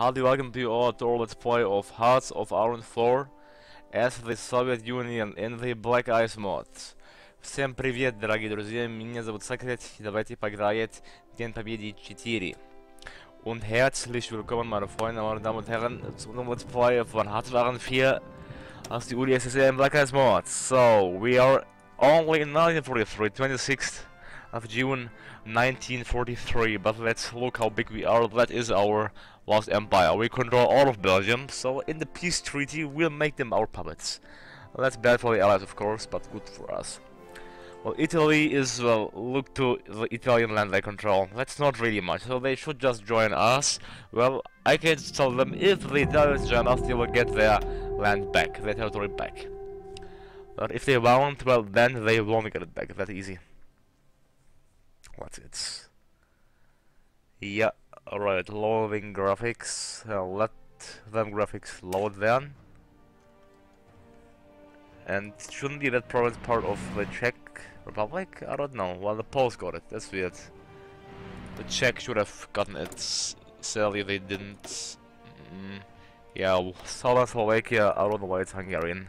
Hardy welcome to you all to our let's play of Hearts of Iron 4 as the Soviet Union in the Black Ice mod. Всем привет, дорогие друзья, меня зовут Секрет, давайте поиграть День Победы 4. Und herzlich willkommen, meine Freunde, meine Damen und Herren, zu unserem Let's Play von Hearts of Iron 4 as the UdSSR in Black Ice mod. So, we are only in 1943, 26th of June 1943, but let's look how big we are. That is our lost empire. We control all of Belgium, so in the peace treaty we'll make them our puppets. That's bad for the allies, of course, but good for us. Well, Italy is, well, look to the Italian land they control. That's not really much, so they should just join us. Well, I can tell them if the Italians join us, they will get their land back, their territory back. But if they won't, well, then they won't get it back. That easy. What's it? Yeah, alright, loading graphics. Let them graphics load then. And shouldn't be that province part of the Czech Republic? I don't know. Well, the Poles got it. That's weird. The Czech should have gotten it. Sadly, they didn't. Yeah, Southern Slovakia, I don't know why it's Hungarian.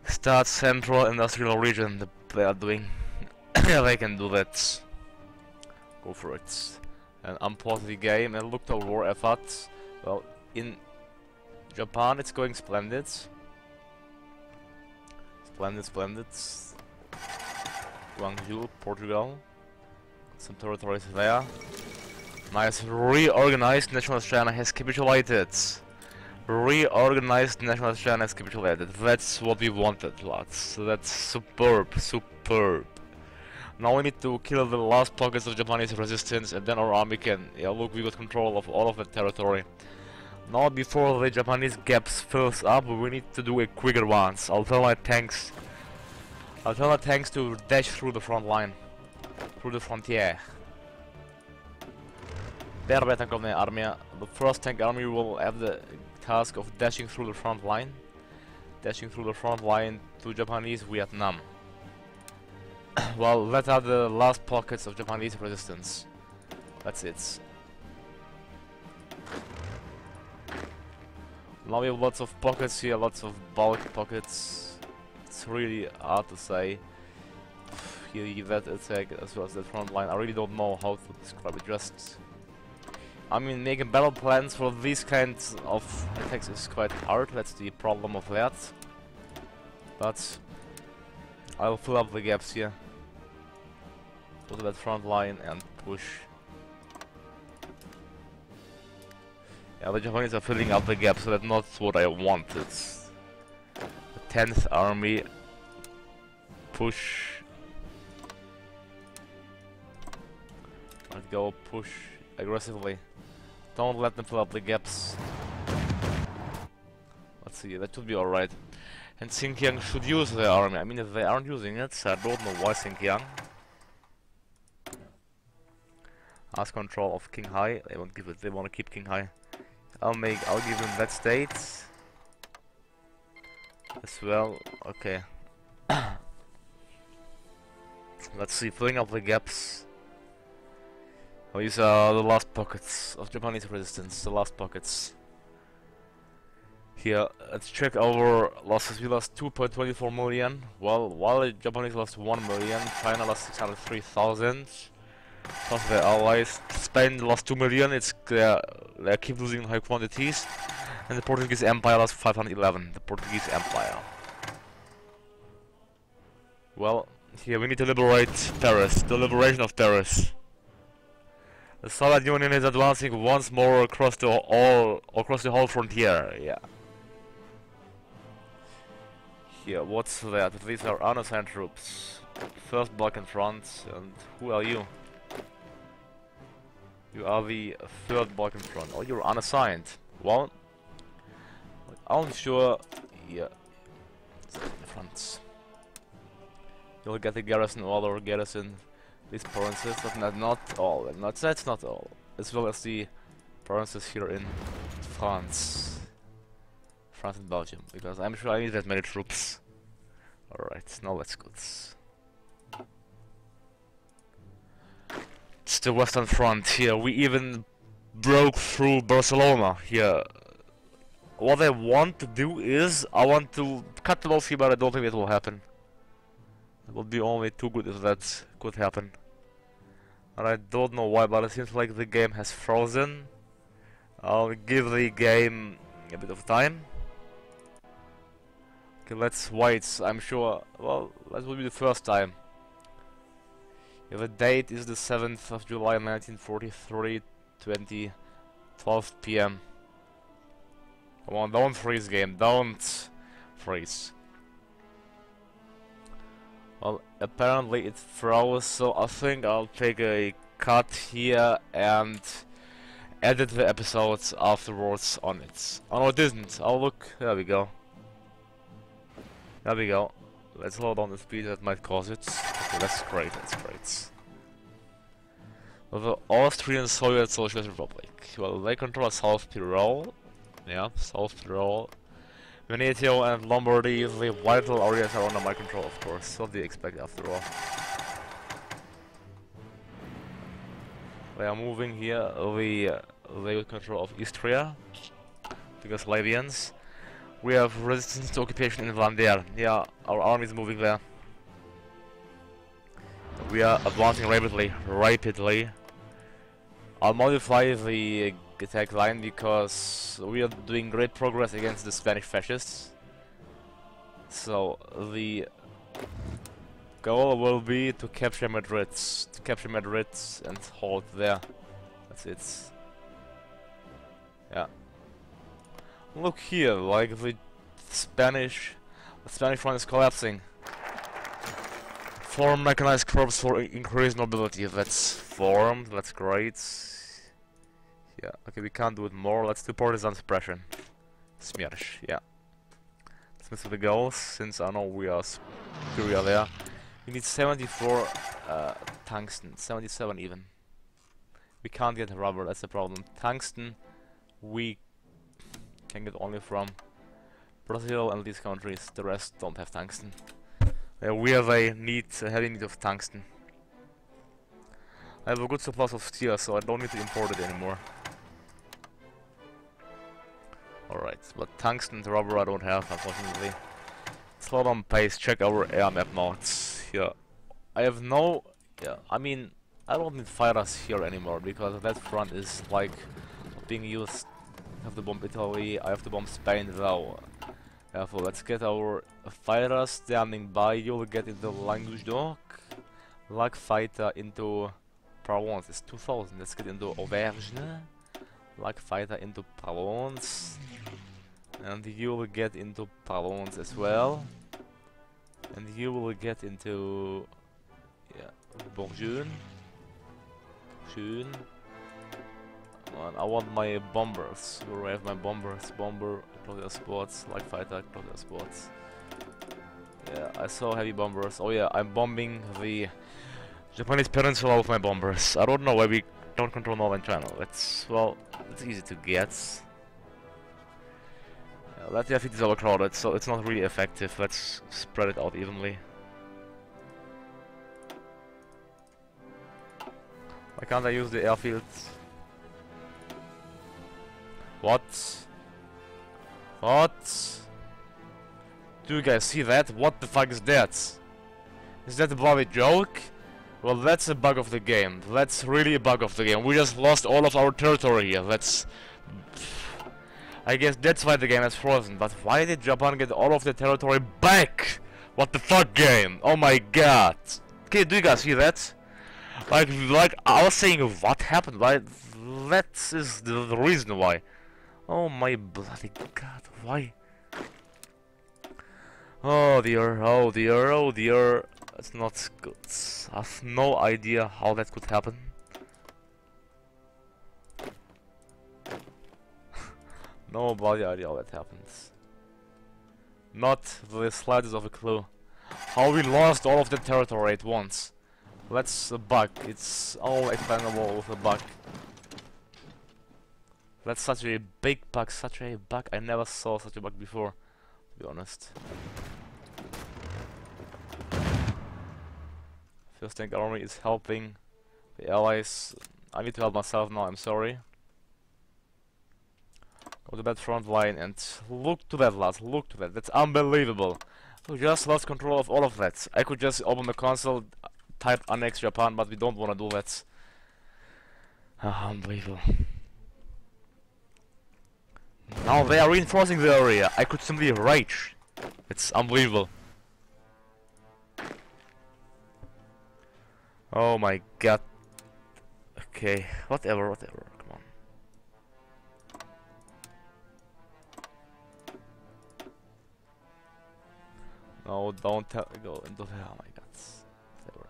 Start Central Industrial Region, they are doing. They can do that. Go for it. And unpause the game and look to war efforts. Well, in Japan it's going splendid. Splendid. Guangzhou, Portugal. Some territories there. Nice. Reorganized Nationalist China has capitulated. Reorganized Nationalist China has capitulated. That's what we wanted, lads. That's superb. Now we need to kill the last pockets of Japanese resistance, and then our army can... Yeah, look, we got control of all of the territory. Now, before the Japanese gaps fills up, we need to do a quicker ones. I'll tell my tanks to dash through the front line, through the frontier. Первая танковая армия. The first tank army will have the task of dashing through the front line. Dashing through the front line to Japanese Vietnam. Well, that are the last pockets of Japanese resistance. That's it. Now we have lots of pockets here, lots of bulk pockets. It's really hard to say. Here, that attack as well as the front line. I really don't know how to describe it. Just, I mean, making battle plans for these kinds of attacks is quite hard. That's the problem of that. But I'll fill up the gaps here. Go to that front line and push. Yeah, the Japanese are filling up the gaps, so that's not what I wanted. The 10th army push. Let's go push aggressively. Don't let them fill up the gaps. Let's see, that should be alright. And Xinjiang should use their army. I mean, if they aren't using it, I don't know why Xinjiang. Ask control of Qinghai. They won't give it. They want to keep Qinghai. I'll give them that state as well. Okay. Let's see. Filling up the gaps. Oh, these are the last pockets of Japanese resistance. The last pockets. Here, let's check our losses. We lost 2.24 million. Well, while the Japanese lost 1 million, China lost 603,000. Plus their allies. Spain lost 2 million. They keep losing high quantities. And the Portuguese Empire lost 511. The Portuguese Empire. Well, here we need to liberate Paris. The liberation of Paris. The Soviet Union is advancing once more across the whole frontier. Yeah. Here, what's that? These are unassigned troops. First Balkan Front, and who are you? You are the third Balkan Front. Oh, you're unassigned. Well, I'm sure. Yeah. Fronts. You'll get the garrison order, garrison these provinces, but not all. That's not all. As well as the provinces here in France. France and Belgium, because I'm sure I need that many troops. Alright, now let's go. It's the Western Front here. We even broke through Barcelona here. What I want to do is, I want to cut them off here, but I don't think it will happen. It would be only too good if that could happen. And I don't know why, but it seems like the game has frozen. I'll give the game a bit of time. Okay, let's wait. I'm sure, well, that will be the first time. Yeah, the date is the 7th of July 1943, 12 PM. Come on, don't freeze, game, don't freeze. Well, apparently it froze, so I think I'll take a cut here and edit the episodes afterwards on it. Oh no, it didn't. Oh look, there we go. There we go. Let's slow down the speed, that might cause it. Okay, that's great, that's great. Well, the Austrian Soviet Socialist Republic. Well, they control South Tyrol. Yeah, South Tyrol. Veneto and Lombardy, the vital areas are under my control, of course. What do you expect after all? They are moving here. They will control of Istria, the Yugoslavians. We have resistance to occupation in Vlaanderen. Yeah, our army is moving there. We are advancing rapidly. I'll modify the attack line because we are doing great progress against the Spanish fascists. So the goal will be to capture Madrid, and hold there. That's it. Yeah. Look here, like the Spanish front is collapsing. Form mechanized corps for increased mobility. That's formed. That's great. Yeah. Okay, we can't do it more. Let's do partisan suppression. Smierch. Yeah. Let's miss the goals since I know we are superior there. We need 74 tungsten. 77 even. We can't get rubber. That's the problem. Tungsten. We can get only from Brazil and these countries. The rest don't have tungsten. We have a heavy need of tungsten. I have a good supply of steel, so I don't need to import it anymore. Alright, but tungsten and rubber I don't have, unfortunately. Slow down pace, check our air map now. It's here. I have no... Yeah, I mean, I don't need fighters here anymore, because that front is like being used. I have to bomb Italy, I have to bomb Spain though. Therefore, let's get our fighters standing by. You'll get into Languedoc. Lag fighter into Provence. It's 2000. Let's get into Auvergne. Lag fighter into Provence. And you will get into Provence as well. And you will get into... yeah, Bourgogne. I want my bombers. Where do I have my bombers? Bomber, Claudia Sports, Light Fighter, Claudia Sports. Yeah, I saw heavy bombers. Oh yeah, I'm bombing the Japanese peninsula with my bombers. I don't know why we don't control Northern China. It's, well, it's easy to get. Yeah, Latvia fleet is overcrowded, so it's not really effective. Let's spread it out evenly. Why can't I use the airfields? What? What? Do you guys see that? What the fuck is that? Is that a bloody joke? Well, that's a bug of the game. That's really a bug of the game. We just lost all of our territory here. That's... I guess that's why the game is frozen. But why did Japan get all of the territory back? What the fuck, game? Oh my god. Okay, do you guys see that? Like I was saying, what happened? Why? That is the reason why. Oh my bloody god, why? Oh dear, oh dear, oh dear. That's not good. I have no idea how that could happen. No bloody idea how that happens. Not the slightest of a clue. How we lost all of the territory at once. That's a bug. It's all explainable with a bug. That's such a big bug, such a bug. I never saw such a bug before, to be honest. First tank army is helping the allies. I need to help myself now, I'm sorry. of the bad front line, and look to that, lads, look to that. That's unbelievable. We just lost control of all of that. I could just open the console, type annex Japan, but we don't want to do that. Unbelievable. Now they are reinforcing the area. I could simply rage. It's unbelievable. Oh my god. Okay, whatever. Come on. No, don't go into there. Oh my god. Whatever.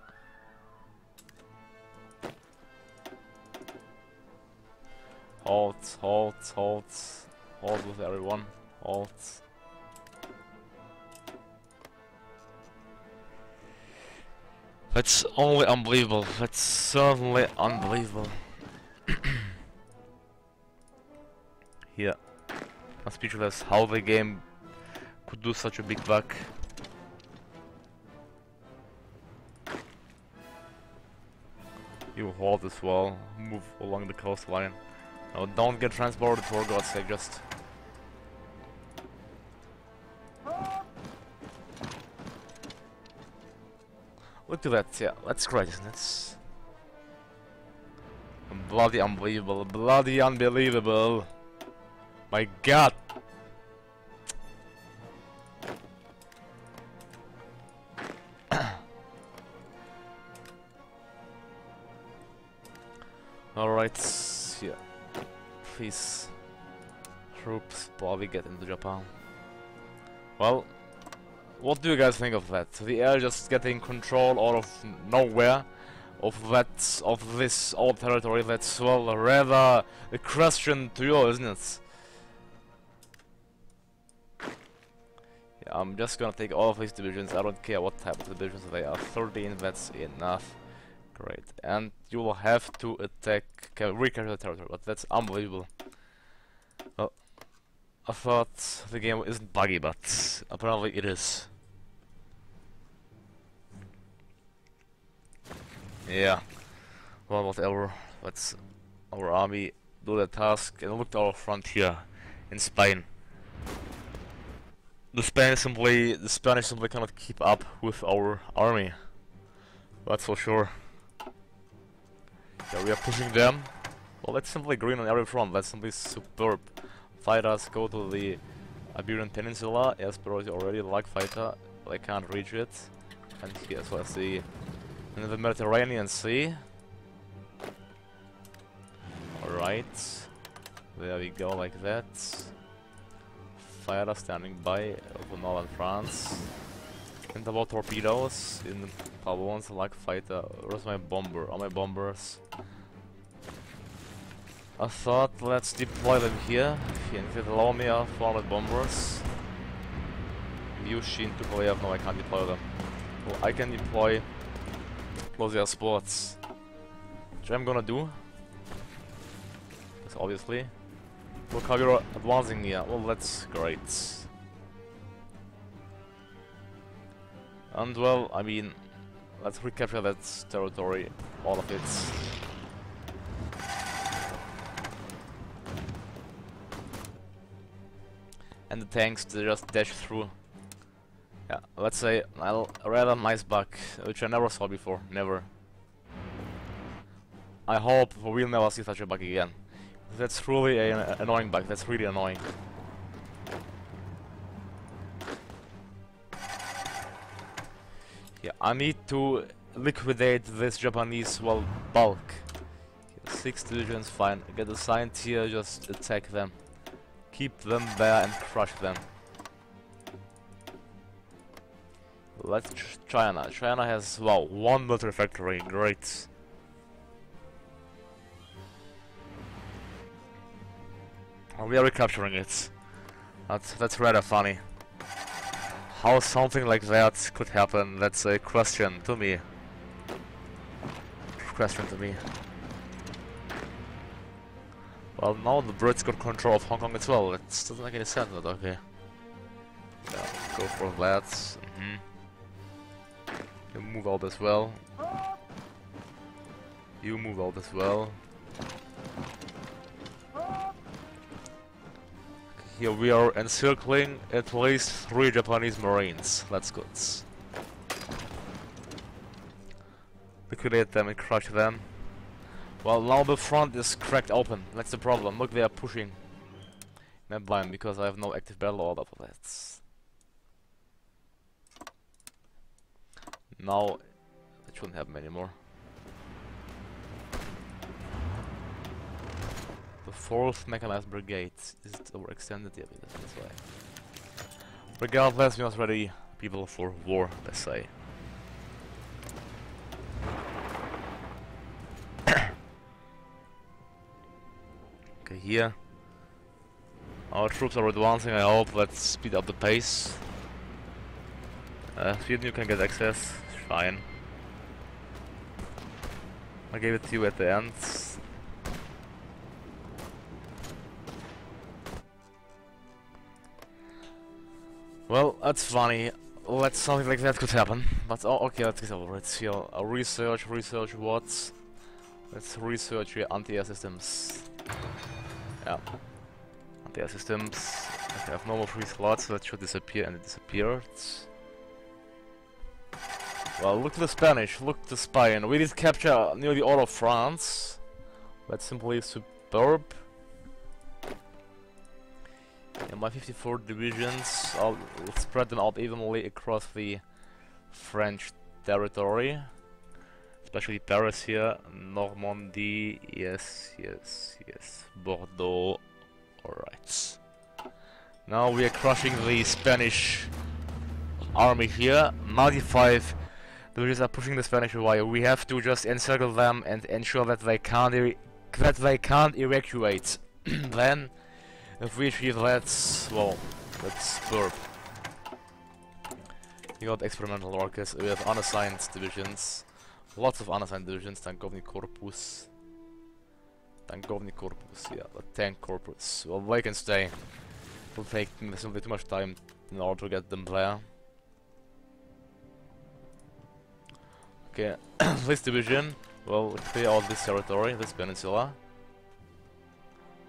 Halt with everyone. Halt. That's only unbelievable. That's certainly unbelievable. Yeah. I'm speechless how the game could do such a big bug. You halt as well. Move along the coastline. No, don't get transported for God's sake, just... Look at that, yeah, that's great, isn't it? Bloody unbelievable, bloody unbelievable. My god. Alright, yeah. Please, troops, probably get into Japan. Well, what do you guys think of that? The air just getting control out of nowhere of this old territory. That's, well, rather a question to you, isn't it? Yeah, I'm just gonna take all of these divisions. I don't care what type of divisions they are. 13, that's enough. Great. And you will have to attack, recapture the territory, but that's unbelievable. Well, I thought the game isn't buggy, but apparently it is. Yeah. Well, whatever. Let's our army do their task and look to our frontier in Spain. The Spanish simply cannot keep up with our army. That's for sure. Yeah, we are pushing them. Well, that's simply green on every front. That's simply superb. Fighters go to the Iberian Peninsula. Yes, priority already. Like fighter, they can't reach it. And here, so let's see. In the Mediterranean Sea. Alright. There we go, like that. Fighter standing by over northern France. And about torpedoes in Pavons, like fighter. Where's my bomber? All my bombers. I thought let's deploy them here. If you allow me, 400 bombers. Yushin, Tupolev, no, I can't deploy them. Well, I can deploy Mozilla Sports. Which I'm gonna do. Because obviously. Look how you're advancing here. Well, that's great. And well, I mean, let's recapture that territory, all of it. And the tanks, they just dash through. Yeah, let's say a rather nice bug, which I never saw before, never. I hope we'll never see such a bug again. That's really an annoying bug, that's really annoying. Yeah, I need to liquidate this Japanese, well, bulk. 6 divisions, fine. Get assigned here, just attack them. Keep them there and crush them. Let's China. China has, wow, 1 military factory, great. We are recapturing it. That's rather funny. How something like that could happen, that's a question to me. Well, now the Brits got control of Hong Kong as well. It doesn't make any sense, but okay. Yeah, go for that. You move out as well. You move out as well. Here we are encircling at least 3 Japanese Marines. That's good. Liquidate them and crush them. Well, now the front is cracked open. That's the problem. Look, they are pushing. Map blind because I have no active battle order for that. Now, it shouldn't happen anymore. The 4th Mechanized Brigade is overextended, yeah, that's why. Regardless, we must ready people for war, let's say. Okay, here. Our troops are advancing, I hope. Let's speed up the pace. Sweden, you can get access. Fine. I gave it to you at the end. Well, that's funny. Something like that could happen. But oh, okay, let's get over it. Here, research what? Let's research your anti-air systems. Yeah. Anti-air systems. Okay, I have no more free slots, so that should disappear, and it disappeared. Well, look to the Spanish, look to Spain. We did capture nearly all of France. That's simply superb. Yeah, my 54 divisions, I'll spread them out evenly across the French territory. Especially Paris here, Normandy, yes. Bordeaux, alright. Now we are crushing the Spanish army here. 95 divisions are pushing the Spanish away. We have to just encircle them and ensure that they can't evacuate. Then, if we achieve that, well, that's superb. You got experimental rockets. We have unassigned divisions. Lots of unassigned divisions. Tankovny Corpus. Yeah, the tank corpus. Well, they can stay. It will take simply too much time in order to get them there. Okay, this division will clear out this territory, this peninsula.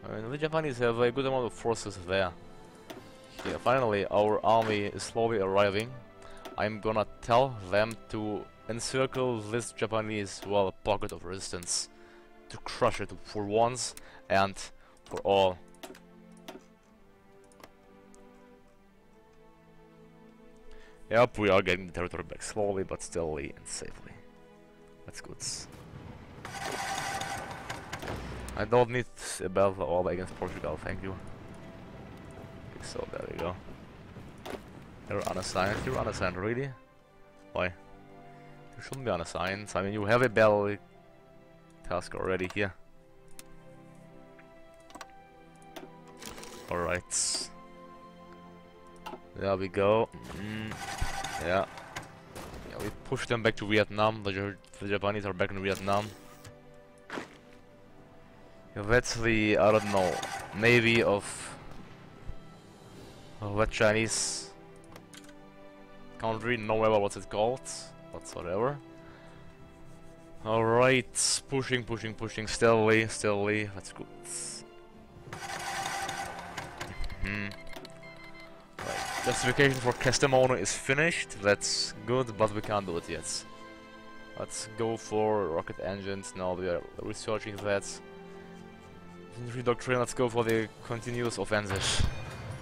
I mean, the Japanese have a good amount of forces there. Here, finally, our army is slowly arriving. I'm gonna tell them to encircle this Japanese, well, pocket of resistance. To crush it for once and for all. Yep, we are getting the territory back slowly but steadily and safely. That's good. I don't need a battle all against Portugal, thank you. Okay, so there we go. You're unassigned. You're unassigned, really? Why? You shouldn't be unassigned. I mean, you have a battle task already here. Alright. There we go. Yeah. We push them back to Vietnam. The Japanese are back in Vietnam. Yeah, that's the, I don't know, navy of that Chinese country. No matter what's it called whatsoever. Alright, pushing steadily. That's good. Right. Justification for Castamone is finished. That's good, but we can't do it yet. Let's go for rocket engines. Now we are researching that. Infantry doctrine. Let's go for the continuous offensive.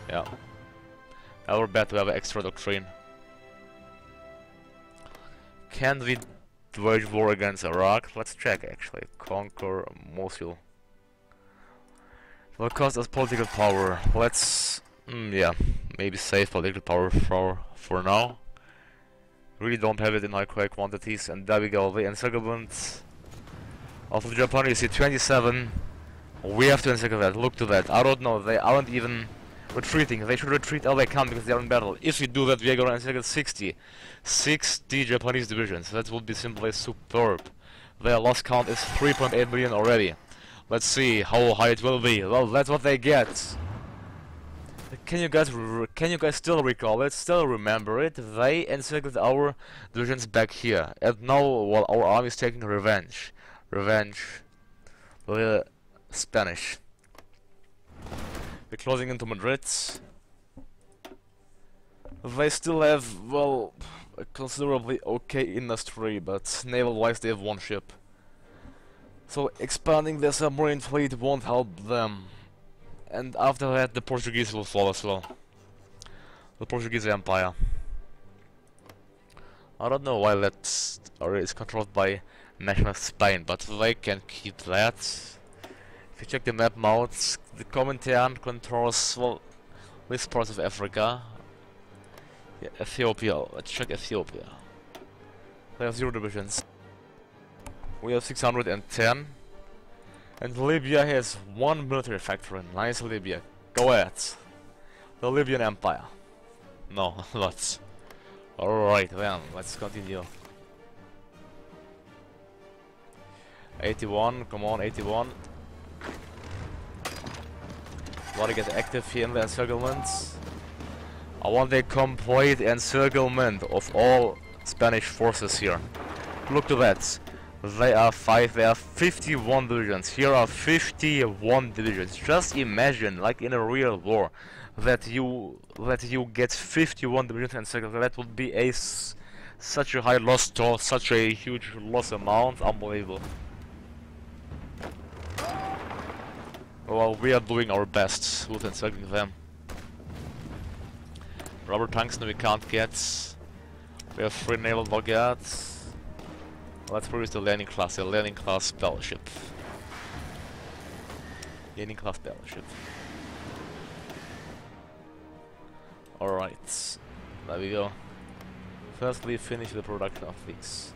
Yeah. Our bet to have an extra doctrine. Can we wage war against Iraq? Let's check actually. Conquer Mosul. Will cost us political power. Let's yeah, maybe save political power for now. Really don't have it in high quantities, and there we go. The encirclement of the Japanese. See 27. We have to encircle that. Look to that. I don't know. They aren't even retreating. They should retreat all they can because they are in battle. If we do that, we are gonna encircle 60 Japanese divisions. That would be simply superb. Their loss count is 3.8 million already. Let's see how high it will be. Well, that's what they get. Can you guys still recall it? Still remember it? They encircled our divisions back here, and now, well, our army is taking revenge. The Spanish. We're closing into Madrid. They still have, well, a considerably okay industry, but naval-wise they have one ship. So expanding their submarine fleet won't help them. And after that the Portuguese will fall as well. The Portuguese Empire. I don't know why that area is controlled by national Spain, but they can keep that. If you check the map mounts, the Comintern controls, well, this parts of Africa. Yeah, Ethiopia, let's check Ethiopia. They have 0 divisions. We have 610. And Libya has 1 military factory. Nice Libya. Go ahead. The Libyan Empire. No, let's. Alright, then, let's continue. 81, come on, 81. Want to get active here in the encirclements. I want a complete encirclement of all Spanish forces here. Look to that. They are 51 divisions. Here are 51 divisions. Just imagine, like in a real war, that you get 51 divisions encircled. That would be such a high loss toll, such a huge loss amount. Unbelievable. Well, we are doing our best with encircling them. Rubber tungsten we can't get. We have 3 naval loggerheads. Let's produce the landing class battleship. Landing class battleship. Alright, there we go. Firstly, finish the production of these.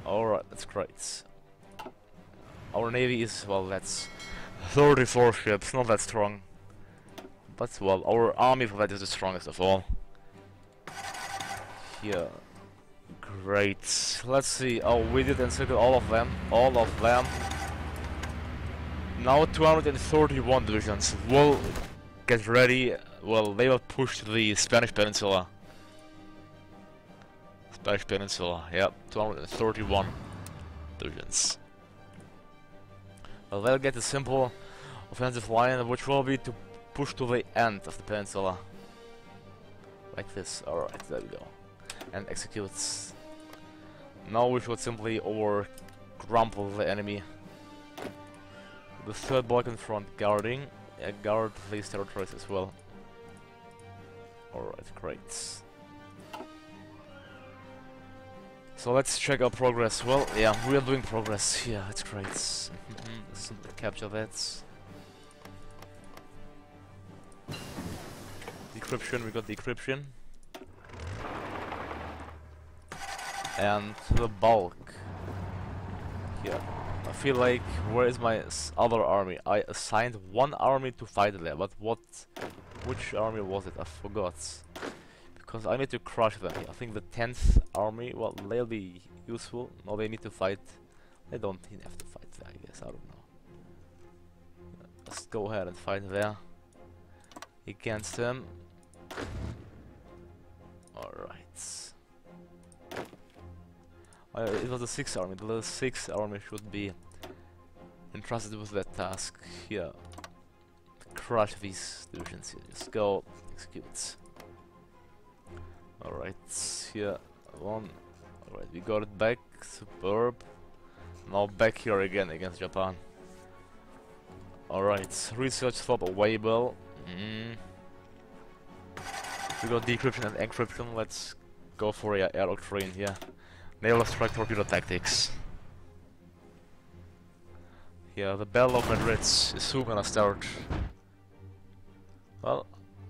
Alright, that's great. Our navy is, well, that's 34 ships, not that strong. But, well, our army for that is the strongest of all. Here. Great. Let's see. Oh, we did encircle all of them. All of them. Now 231 divisions. We'll get ready. Well, they will push to the Spanish Peninsula. Spanish Peninsula. Yep. 231 divisions. Well, they'll get a simple offensive line, which will be to push to the end of the peninsula. Like this. Alright, there we go. And executes. Now we should simply over-crumple the enemy. The 3rd Balkan front guarding. Guard these territories as well. Alright, great. So let's check our progress. Well, yeah, we are doing progress. Yeah, it's great. Simply capture that. Decryption, we got decryption. And the bulk. Here. I feel like, where is my other army? I assigned 1 army to fight there, but which army was it? I forgot. Because I need to crush them here. I think the 10th army, well, they'll be useful. No, they need to fight. They don't have to fight there, I guess. I don't know. Let's go ahead and fight there. Against them. Alright. It was the 6th army. The 6th army should be entrusted with that task here. Crush these divisions here. Just go execute. Alright, here one. Alright, we got it back. Superb. Now back here again against Japan. Alright, research swap available. We got decryption and encryption. Let's go for air doctrine here. Naval strike torpedo tactics. Yeah, the Battle of Madrid is soon gonna start. Well,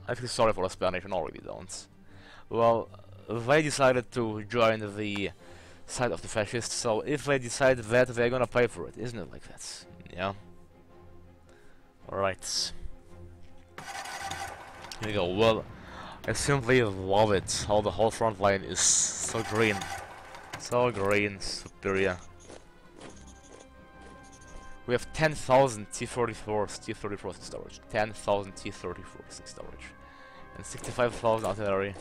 I feel sorry for the Spanish, and already don't. Well, they decided to join the side of the fascists, so if they decide that, they're gonna pay for it, isn't it like that? Yeah. Alright. Here we go. Well, I simply love it, how the whole front line is so green. So green, superior. We have 10,000 T-34s in storage. 10,000 T-34s in storage. And 65,000 artillery.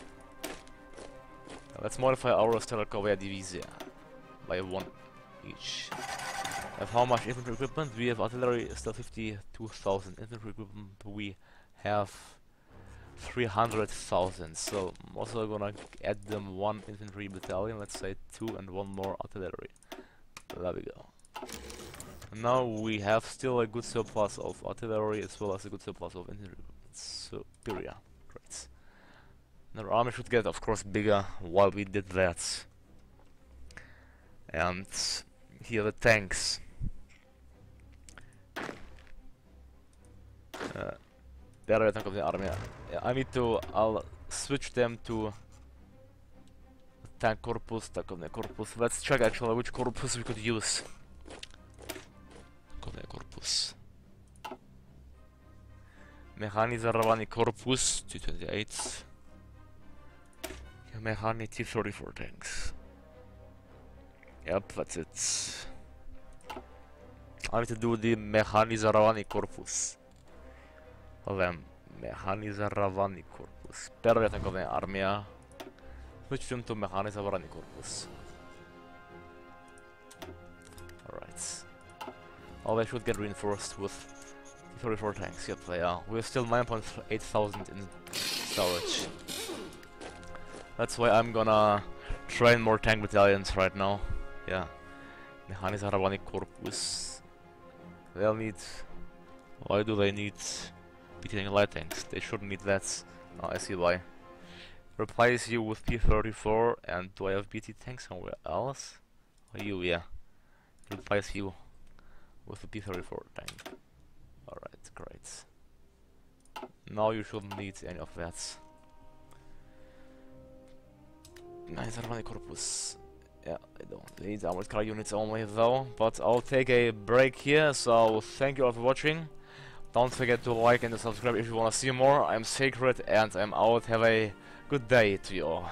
Now let's modify our Stellar Cavalier Divisia by 1 each. Have how much infantry equipment? We have artillery, still 52,000. Infantry equipment, we have 300,000. So I'm also gonna add them 1 infantry battalion, let's say 2, and 1 more artillery. There we go. Now we have still a good surplus of artillery as well as a good surplus of infantry equipment. Superior. Great. Our army should get, of course, bigger while we did that. And here are the tanks. Better tank of the army. Yeah, I'll switch them to tank corpus, tank of the corpus. Let's check actually which corpus we could use. Tank of the corpus. Mechanizowany korpus, 228. Mechanic T-34 tanks. Yep, that's it. I need to do the Mechanizowany korpus. Mechanizowany korpus. Первая танковая армия. Switch them to Mechanizowany korpus. Alright. Oh, they should get reinforced with T-34 tanks. Yep, they are. We're still 9.8 thousand in storage. That's why I'm gonna train more tank battalions right now. Yeah. Mechanizowany korpus. They'll need... Why do they need BT light tanks? They shouldn't need that. Oh, I see why. Replace you with P-34, and do I have BT tanks somewhere else? Oh, you, yeah. Replace you with a P-34 tank. Alright, great. Now you shouldn't need any of that. Mechanizowany korpus. Yeah, I don't need armored car units only though, but I'll take a break here, so thank you all for watching. Don't forget to like and to subscribe if you wanna see more. I'm Sacred and I'm out. Have a good day to you all.